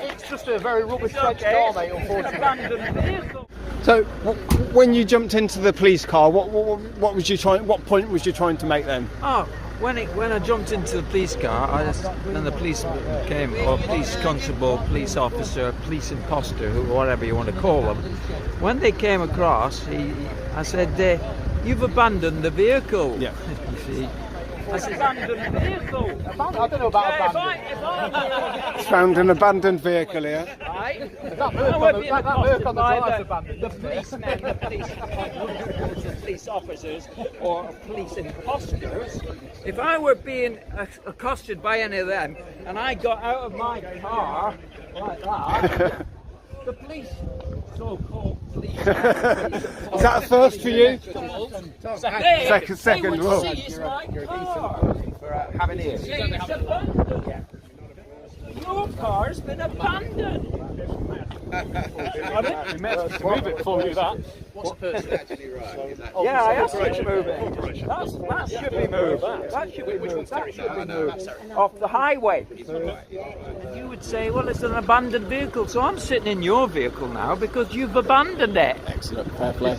It's just a very rubbish French car, mate, unfortunately. So, when you jumped into the police car, what was you trying? What point was you trying to make then? Oh, when I jumped into the police car, and the police came, or police constable, police officer, police imposter, whatever you want to call them. When they came across, I said, "You've abandoned the vehicle." Yeah. You see. I said, abandoned vehicle. I don't know about abandoned. Found an abandoned vehicle here. Right? That work on the drive's abandoned. The policemen, the police officers, or police imposters. If I were being accosted by any of them, and I got out of my car like that, the police, so-called police. Is that a first for you? Second. Whoa. See, it's my car. For having it. See, it's abandoned. Your car's been abandoned. We may have to move it before we do that. What's the person actually right? Is that Yeah, I asked you to move it. That should be moved. That should be moved. That should be moved off the highway. You would say, well, it's an abandoned vehicle, so I'm sitting in your vehicle now because you've abandoned it. Excellent. Fair play.